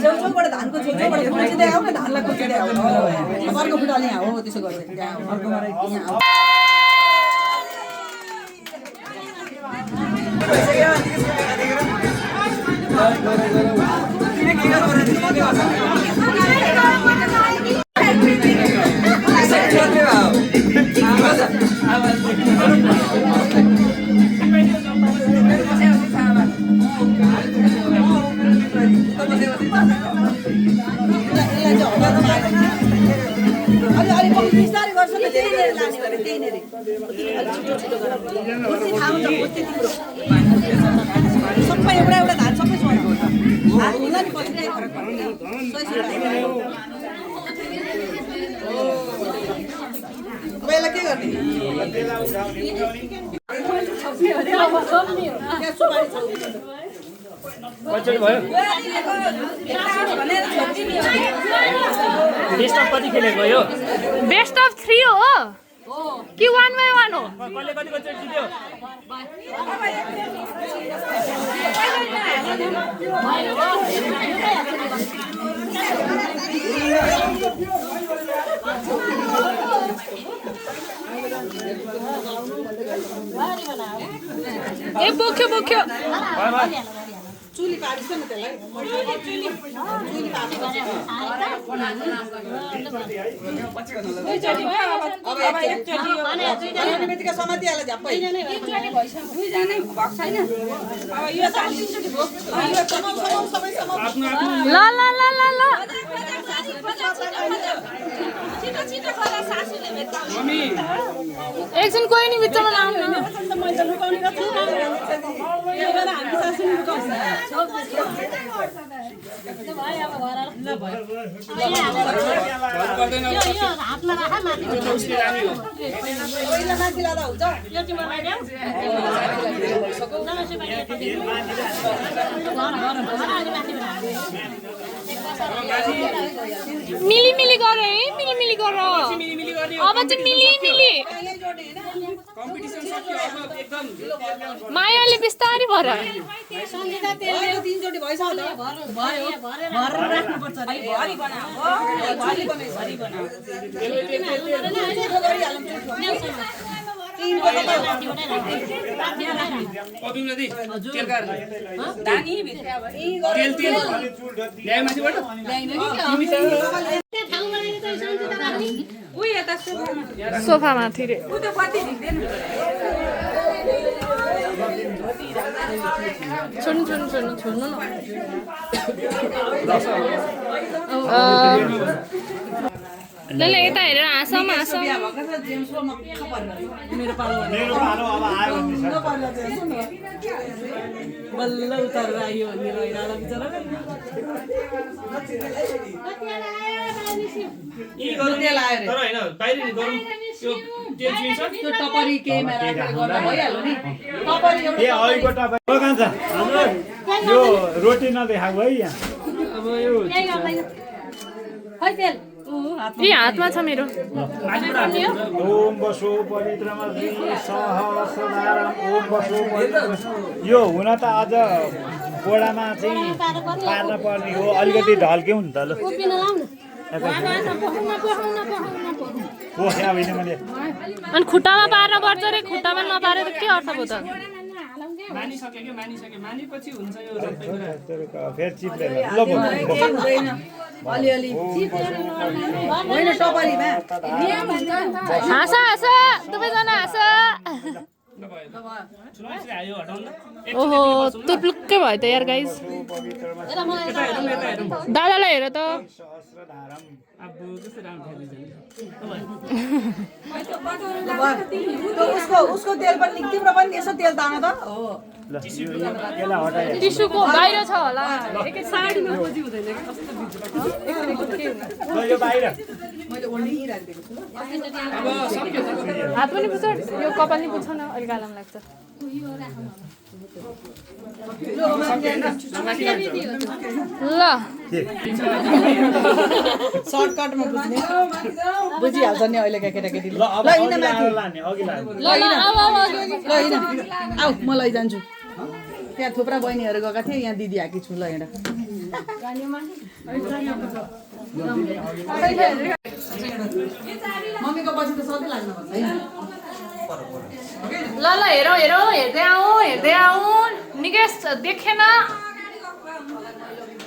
छेउछेउबाट धानको छेउछेउबाट खोजिँदै आऊ न धानलाई खोजिँदै आऊ अर्को फुटाले यहाँ हो त्यसो गर्दै त्यहाँ अर्कोमा यहाँ बिस्तारै गर्छ नि त्यही लाने गरे त्यही नै छिटो गर थाहा हुन्छ सबै एउटा एउटा धान सबै छोड्नु होला नि पछि त्यही फरक पर्छ अब यसलाई के गर्ने बेस्ट अफ कति खेलेको यो बेस्ट अफ 3 हो कि 1 by 1 हो कसले कतिको चोट जित्यो ए बोक्यो बोक्यो चुली पारिछ नि त्यसलाई चुली पारिछ समातिहाल्छ झ्याप्पै ल ल ल ल ल एकछिन कोही नि बिचमा लाउनु मिली मिली गर है मिली मिली गर अब चाहिँ मिली मिली मायाले बिस्तारै भर तीनचोटि भइसक्यो सोफा माथि रे छोड्नु छोड्नु छोड्नु छोड्नु न ल यता हेरेर हाँसमा हाँस मेरो पालो अब आयो बल्ल उतारेर आयो भन्ने रहिरहला बिचरा तर हैन बाहिर नि गरौँ त्यो चिन्छ त्यो टपरी केहीमा राखेर गर्दा भइहाल्यो नि टपरी एउटा हजुर यो रोटी नदेखाएको है यहाँ अब यो ए हातमा छ मेरो ओम बसो पवित्रमा सहस्रधारम ओम बसो पवित्र यो हुन त अझ गोडामा चाहिँ पार्न पर्ने हो अलिकति ढल्क्यौ नि त ल पोख्या होइन मैले अनि खुट्टामा पार्न पर्छ रे खुट्टामा नपारेर के अर्थ भयो त मानिसक्यो के मानिसक्यो मानेपछि हुन्छ यो सबै कुरा फेरि चिप्लेर ल अलिअलि होइन टपरीमा हाँस हाँस सबैजना हाँस ओहो तुप्लुक्कै भयो त यार गाइस दादालाई हेर त अब कस्तो राम्रो खेलिन्छ उसको तेल पनि तिम्रो पनि यसो तेल तान त हो ल यसलाई हटाए टिस्युको बाहिर छ होला साडीमा खोजी हुँदैन कि कस्तो ल यो बाहिर मैले ओल्डी राखिदिएको छु अब सक्यो हात पनि पुछ यो कपाल नि पुछ न अलिक आराम लाग्छ ल सर्टकटमा बुझ्ने बुझिहाल्छ नि अहिलेका केटाकेटीले ल अब ल हिँड माथि लाने अघि लाने ल ल अब ल हिँड आऊ म लैजान्छु त्यहाँ थुप्रा बहिनीहरू गएका थिए यहाँ दिदी आएकी छु ल हिँड मम्मीको पछि त सधैँ लाग्नुपर्छ है ल ल हेरौँ हेरौँ हेर्दै आऊ निकेश देखेन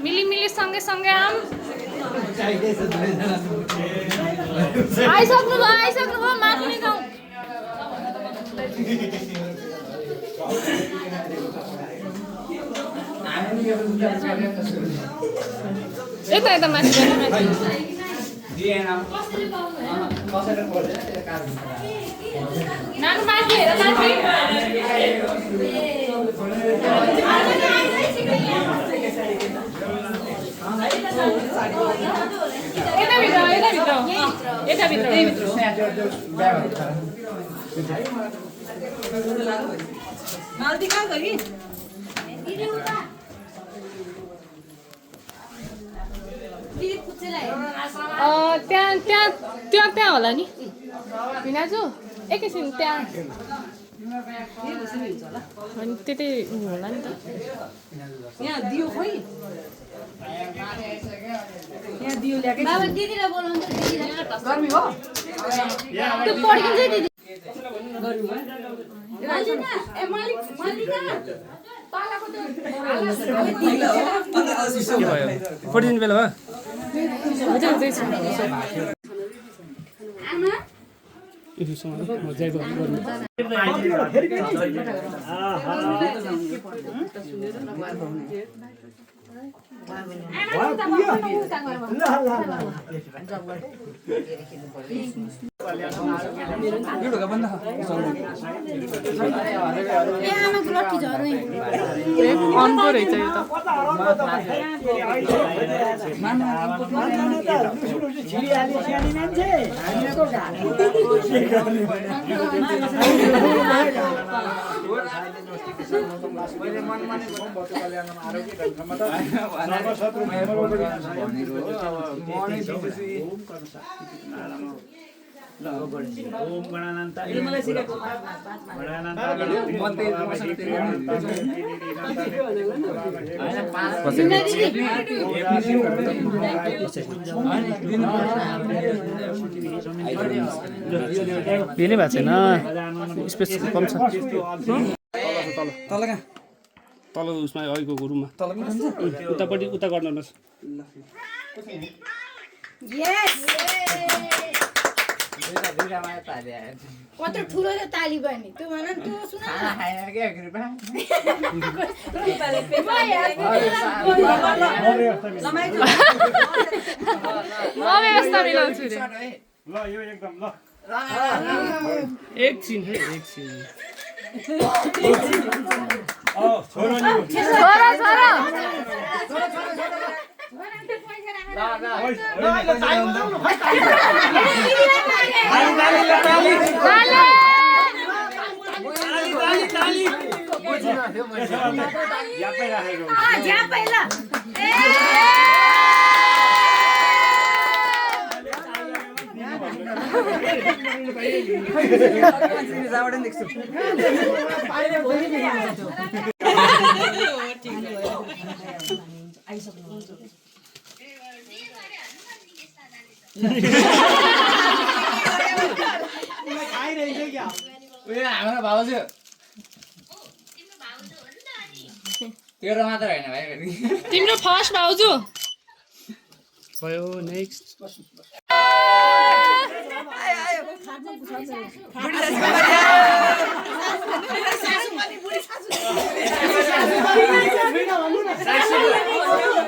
मिली सँगै सँगै आम आइसक्नु भयो माथि नै जाउँ यता माथि नानु माथि हेर माथि यताभित्र मालती कहाँ गई त्यहाँ होला नि भिनाजु एकैछिन त्यहाँ अनि त्यतै होला नि त यहाँ दियो खोइ यहाँ दियो ल्याएकै बाबा दिदीलाई बोलाउनु त दिदीलाई गर्मी हो त्यो पड्किन्छ दिदी मालिका ए मालिका तलको त्यो पढिदिनु बेला भयो आमा ए आमाको लट्ठी झरो अनको रहेछ यो त ओम गणानान्ता पेलै भएको छैन स्पेस कम छ तल उसमा अहिलेको रुममा उतापट्टि उता गर्नुहोस् कत्रो ठुलो छ ताली बहिनी त्यो भन त्यो सुन म व्यवस्था मिलाउँछु रे ल यो एकदम ल एकछिन है एकछिन छोरो नि छोरा छोरा तिम्रो फर्स्ट भाउजू भयो नेक्स्ट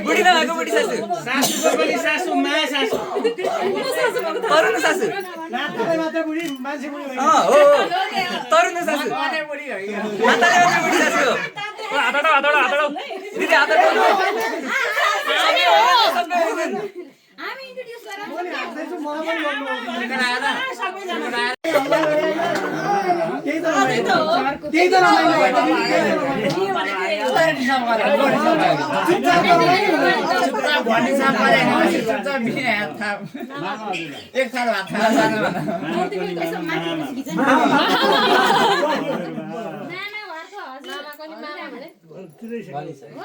बुढी नभएको बुढी सासू सासुको पनि सासु माया सासु तरुण सासु हो तरुण सासु माताले मात्रै बुढी सासु हो दिदी हात हामी इन्ट्रोड्युस गराउँछौँ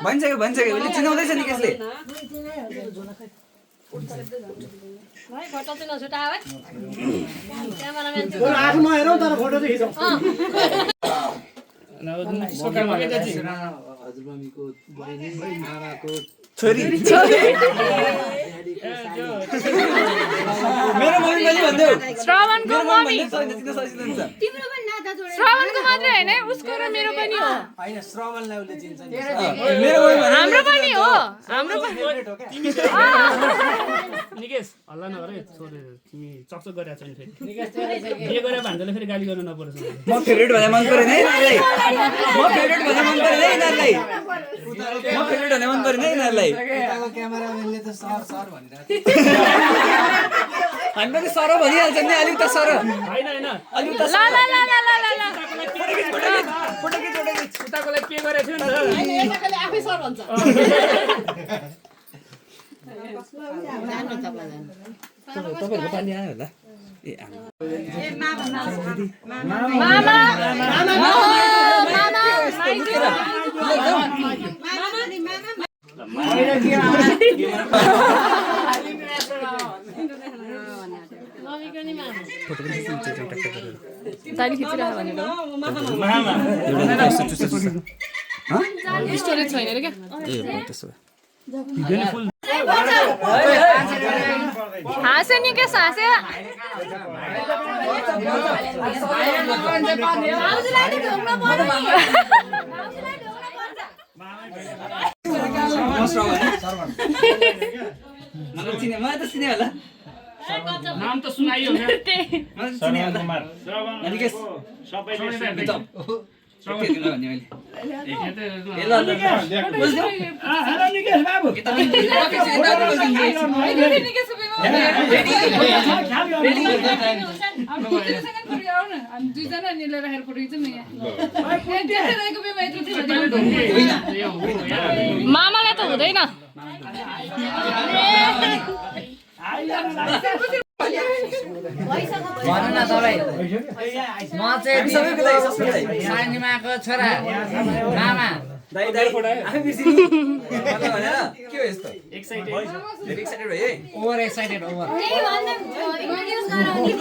भनिसक्यो भनिसक्यो उसले चिनाउँदैछ नि कसले छोरी मेरो मम्मी पनि भन्देऊ श्रवणको मम्मी तिम्रो पनि नाता जोडेर श्रवणको मात्रै होइन उसको र मेरो पनि हो मेरो मम्मी हाम्रो पनि हो हाम्रो पनि निकेश हल्ला नगर छोडेर तिमी चकचक गरेर छौ नि फेरि बिहे गरेर भान्जाले फेरि गाली गर्न नपरोस् म फेभरेट भने मन परेन है यिनीहरूलाई म फेभरेट भने मन परेन है यिनीहरूलाई म फेभरेट भने मन परेन है यिनीहरूलाई क्यामेराम्यानले त सर सर भनिरहेको हामी पनि सर भनिहाल्छ नि अलिक त सर होइन होइन अलिक त ल ल ल ल ल ल उताको लागि के गरेको थियो नि त आफै सर भन्छ तपाईँहरूको पानी आयो होला ए मामा मामा दाली खिचिरहेको भनेर स्टोरेज छैन अरे क्या हाँस्यो निकेश हाँस्यो मलाई त चिने होला नाम त सुनाइयो क्या श्रवण कुमार निकेश सबैले हेलो निकेश बाबु मामालाई त हुँदैन भन्नु न तपाईँ म चाहिँ सानीमाको छोरा मामा दाइ दाइ आफै बिर्सिनु भनेर के हो यस्तो एक्साइटेड भयो है ओभर एक्साइटेड ओभर त्यही भन्दा इन्ट्रोड्युस गराउने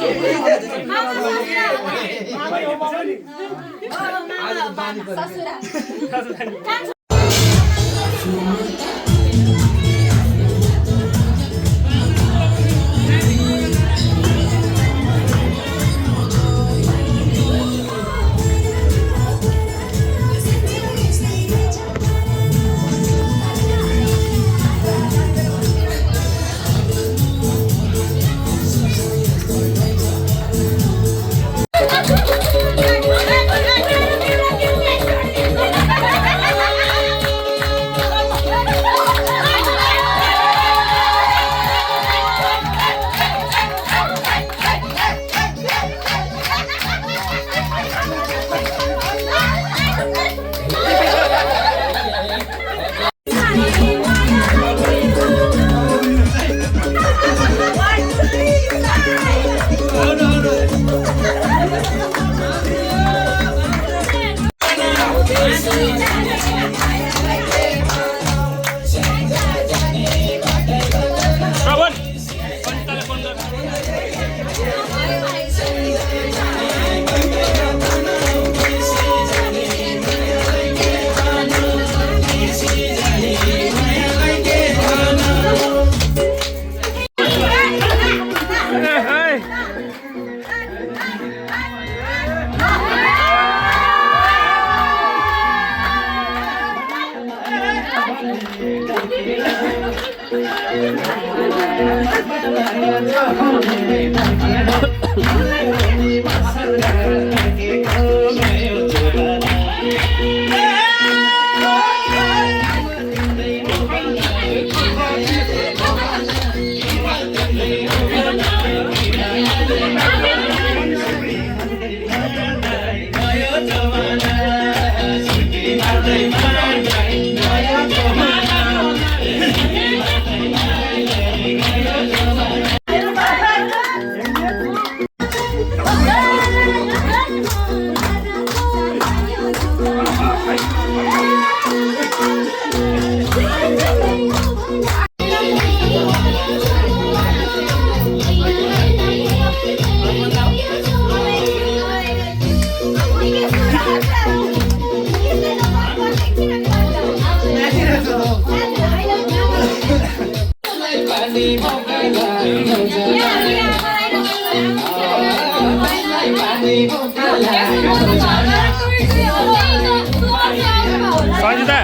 सजिता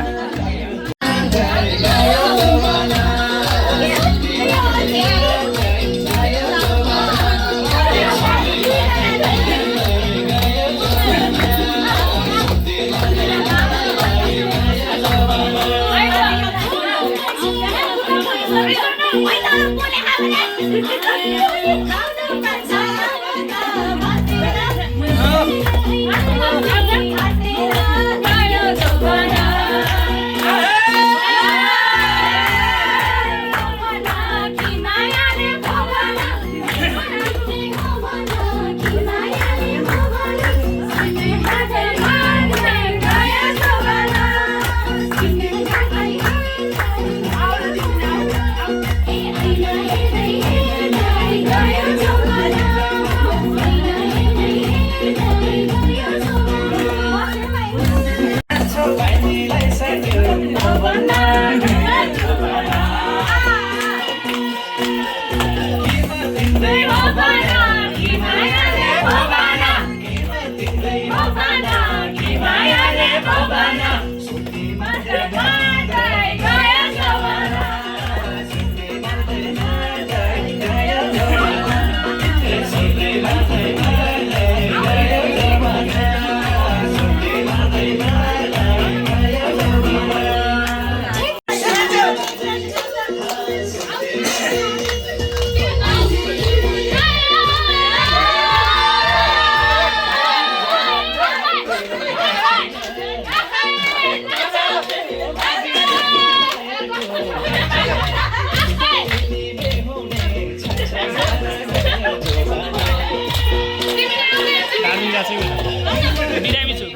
बिरामी छु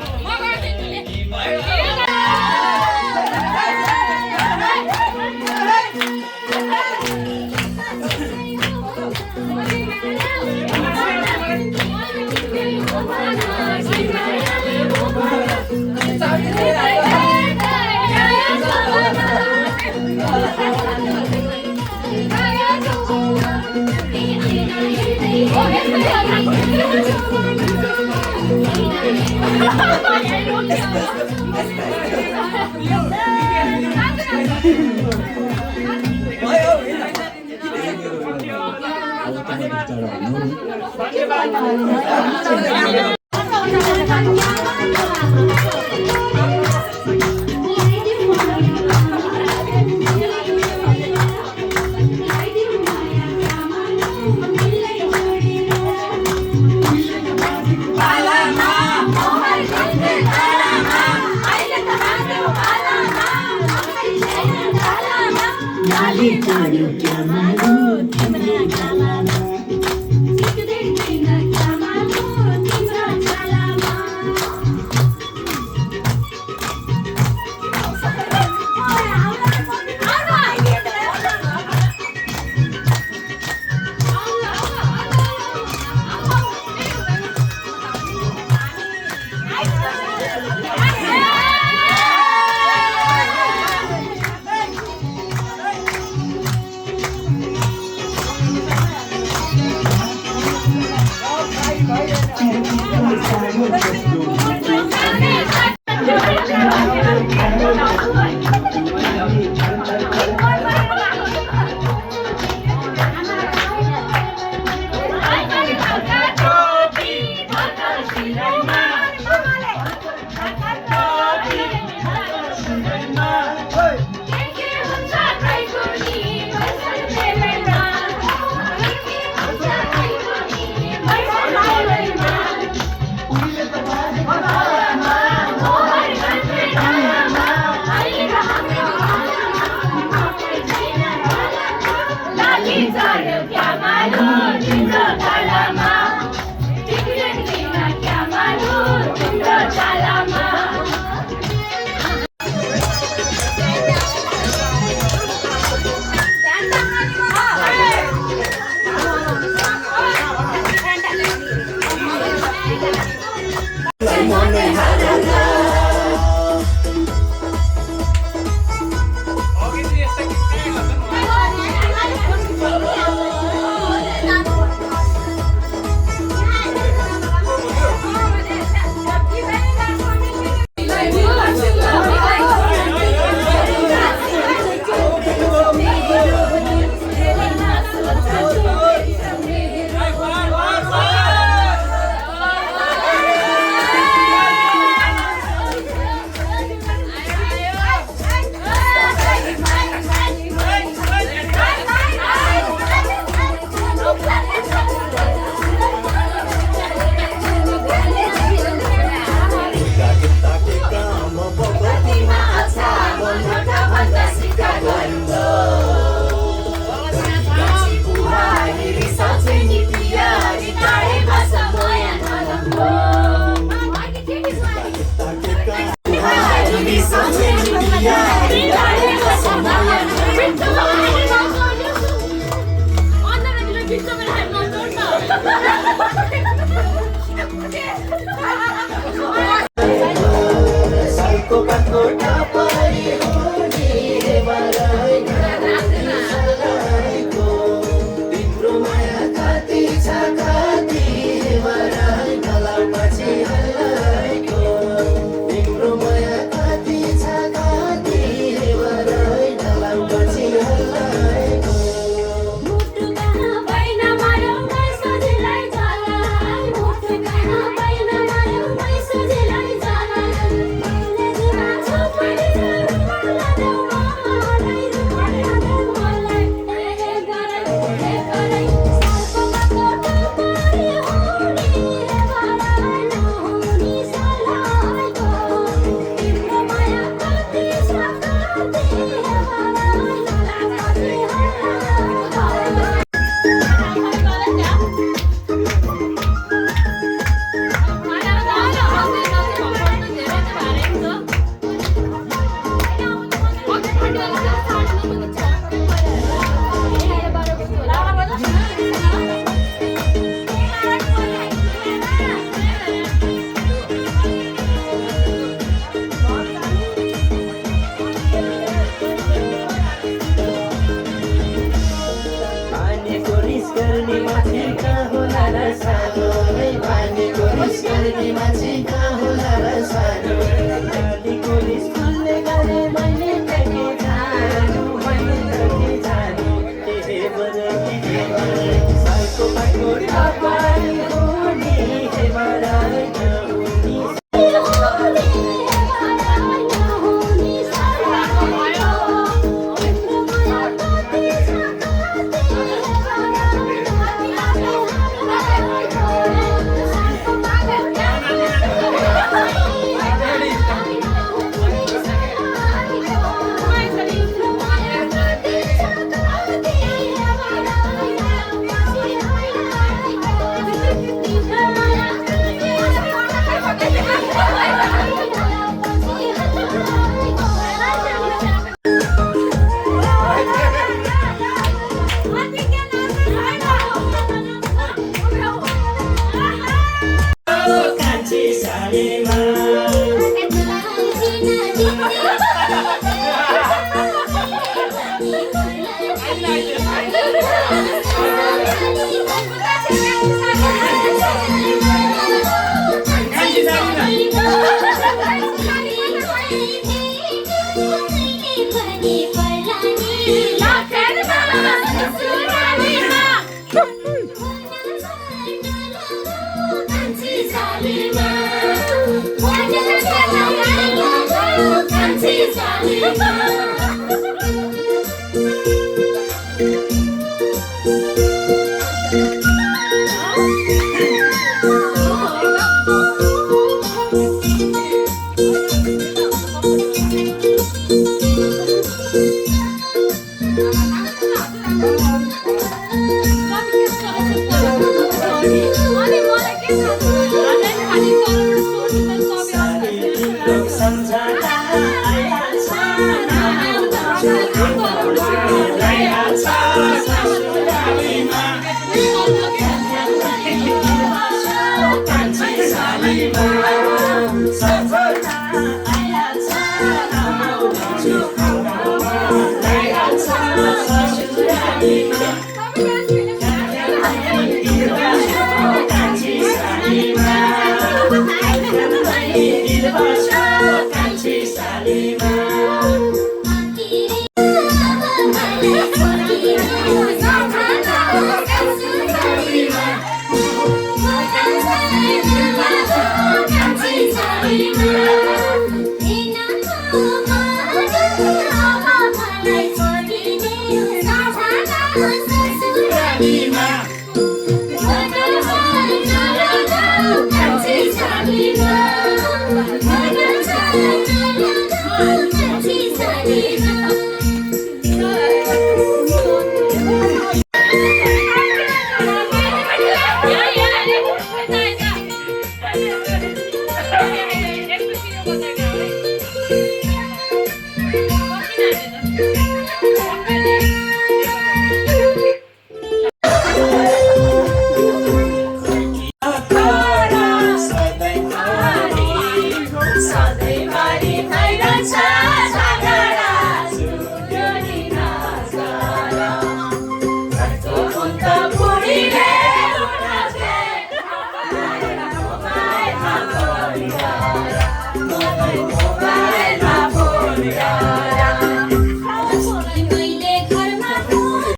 Sampai